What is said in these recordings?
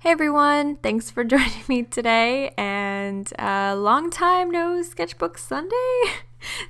Hey everyone, thanks for joining me today, and long time no Sketchbook Sunday.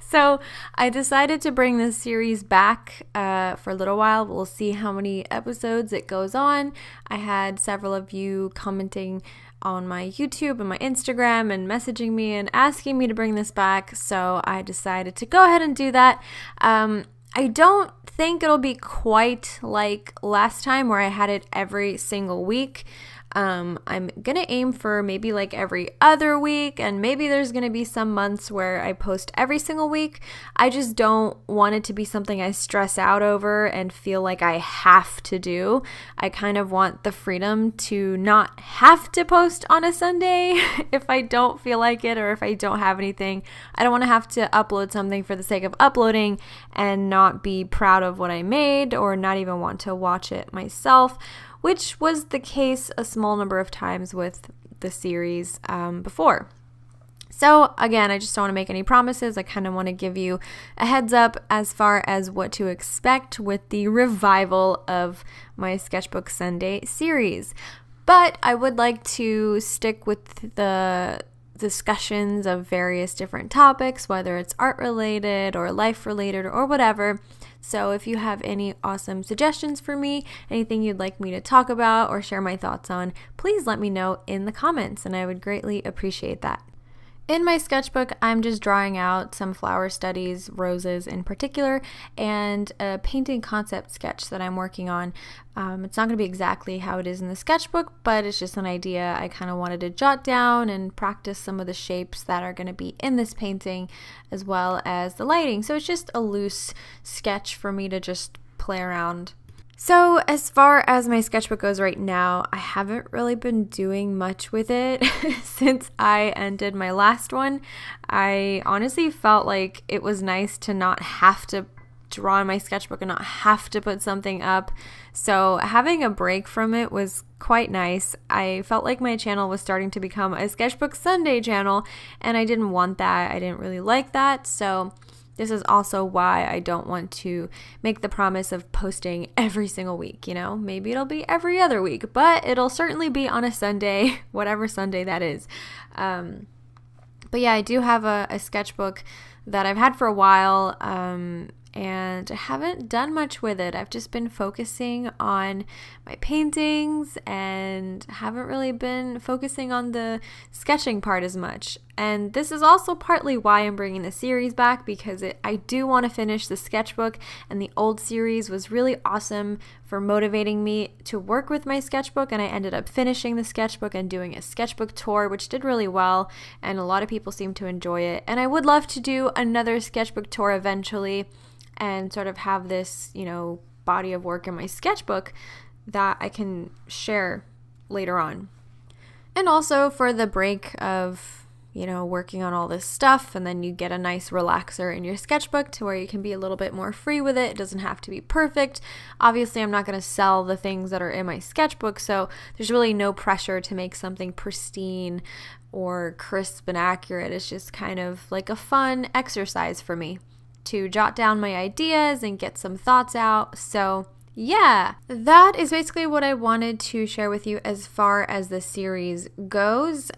So I decided to bring this series back for a little while. We'll see how many episodes it goes on. I had several of you commenting on my YouTube and my Instagram and messaging me and asking me to bring this back, so I decided to go ahead and do that. I don't think it'll be quite like last time where I had it every single week. I'm gonna aim for maybe like every other week, and maybe there's gonna be some months where I post every single week. I just don't want it to be something I stress out over and feel like I have to do. I kind of want the freedom to not have to post on a Sunday if I don't feel like it or if I don't have anything. I don't want to have to upload something for the sake of uploading and not be proud of what I made or not even want to watch it myself, which was the case a small number of times with the series before. So again, I just don't want to make any promises. I kind of want to give you a heads up as far as what to expect with the revival of my Sketchbook Sunday series. But I would like to stick with the discussions of various different topics, whether it's art related or life related or whatever. So if you have any awesome suggestions for me, anything you'd like me to talk about or share my thoughts on, please let me know in the comments, and I would greatly appreciate that. In my sketchbook, I'm just drawing out some flower studies, roses in particular, and a painting concept sketch that I'm working on. It's not going to be exactly how it is in the sketchbook, but it's just an idea I kind of wanted to jot down and practice some of the shapes that are going to be in this painting, as well as the lighting. So it's just a loose sketch for me to just play around. So as far as my sketchbook goes right now, I haven't really been doing much with it since I ended my last one. I honestly felt like it was nice to not have to draw in my sketchbook and not have to put something up. So having a break from it was quite nice. I felt like my channel was starting to become a Sketchbook Sunday channel, and I didn't want that. I didn't really like that. So this is also why I don't want to make the promise of posting every single week, Maybe it'll be every other week, but it'll certainly be on a Sunday, whatever Sunday that is. But yeah, I do have a sketchbook that I've had for a while, and I haven't done much with it. I've just been focusing on my paintings and haven't really been focusing on the sketching part as much. And this is also partly why I'm bringing the series back, because I do want to finish the sketchbook, and the old series was really awesome for motivating me to work with my sketchbook, and I ended up finishing the sketchbook and doing a sketchbook tour, which did really well, and a lot of people seem to enjoy it. And I would love to do another sketchbook tour eventually and sort of have this, body of work in my sketchbook that I can share later on. And also for the break of working on all this stuff, and then you get a nice relaxer in your sketchbook to where you can be a little bit more free with it. It doesn't have to be perfect. Obviously, I'm not going to sell the things that are in my sketchbook, so there's really no pressure to make something pristine or crisp and accurate. It's just kind of like a fun exercise for me to jot down my ideas and get some thoughts out. So yeah, that is basically what I wanted to share with you as far as the series goes.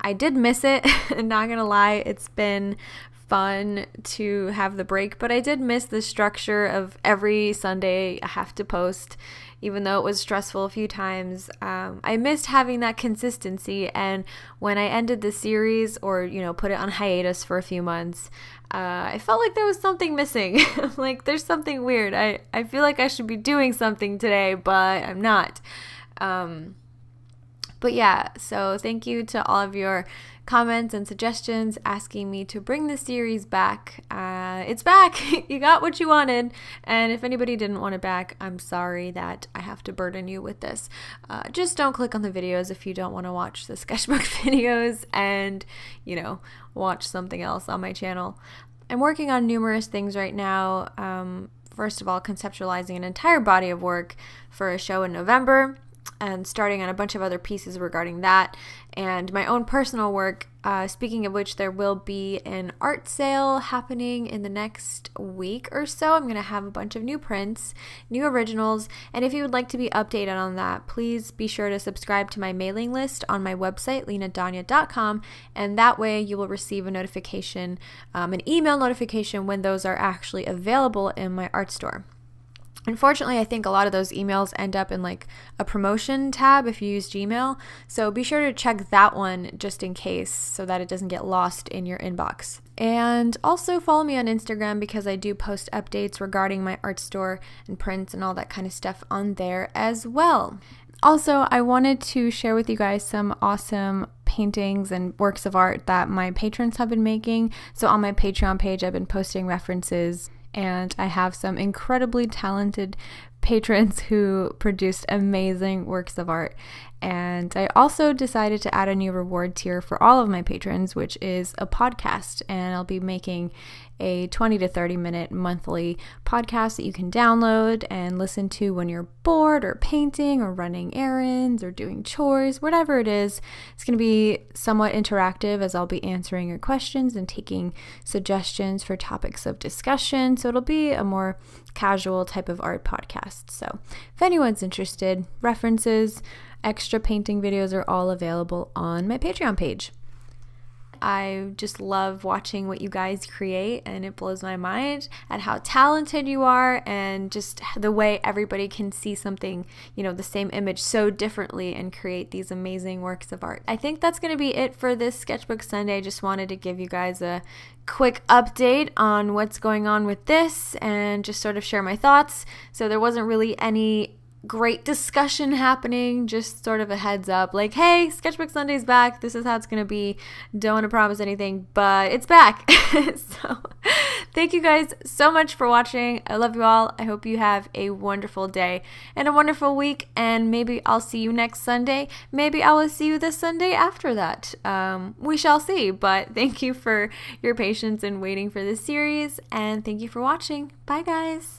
I did miss it, not gonna lie. It's been fun to have the break, but I did miss the structure of every Sunday I have to post, even though it was stressful a few times. I missed having that consistency, and when I ended the series or put it on hiatus for a few months, I felt like there was something missing. Like, there's something weird. I feel like I should be doing something today, but I'm not. But yeah, so thank you to all of your comments and suggestions asking me to bring the series back. It's back. You got what you wanted. And if anybody didn't want it back, I'm sorry that I have to burden you with this. Just don't click on the videos if you don't want to watch the sketchbook videos and, watch something else on my channel. I'm working on numerous things right now. First of all, conceptualizing an entire body of work for a show in November, and starting on a bunch of other pieces regarding that, and my own personal work. Speaking of which, there will be an art sale happening in the next week or so. I'm going to have a bunch of new prints, new originals, and if you would like to be updated on that, please be sure to subscribe to my mailing list on my website, lenadanya.com, and that way you will receive a notification, an email notification when those are actually available in my art store. Unfortunately, I think a lot of those emails end up in like a promotion tab if you use Gmail. So be sure to check that one just in case so that it doesn't get lost in your inbox. And also follow me on Instagram because I do post updates regarding my art store and prints and all that kind of stuff on there as well. Also, I wanted to share with you guys some awesome paintings and works of art that my patrons have been making. So on my Patreon page, I've been posting references, and I have some incredibly talented patrons who produced amazing works of art. And I also decided to add a new reward tier for all of my patrons, which is a podcast. And I'll be making a 20 to 30 minute monthly podcast that you can download and listen to when you're bored or painting or running errands or doing chores, whatever it is. It's going to be somewhat interactive as I'll be answering your questions and taking suggestions for topics of discussion. So it'll be a more casual type of art podcast. So if anyone's interested, references, extra painting videos are all available on my Patreon page. I just love watching what you guys create, and it blows my mind at how talented you are and just the way everybody can see something, the same image so differently and create these amazing works of art. I think that's going to be it for this Sketchbook Sunday. I just wanted to give you guys a quick update on what's going on with this and just sort of share my thoughts. So there wasn't really any great discussion happening, just sort of a heads up like, hey, Sketchbook Sunday's back, this is how it's gonna be. Don't want to promise anything, but it's back. So thank you guys so much for watching. I love you all. I hope you have a wonderful day and a wonderful week, and maybe I'll see you next Sunday. Maybe I will see you the Sunday after that. We shall see, but thank you for your patience in waiting for this series, and thank you for watching. Bye guys.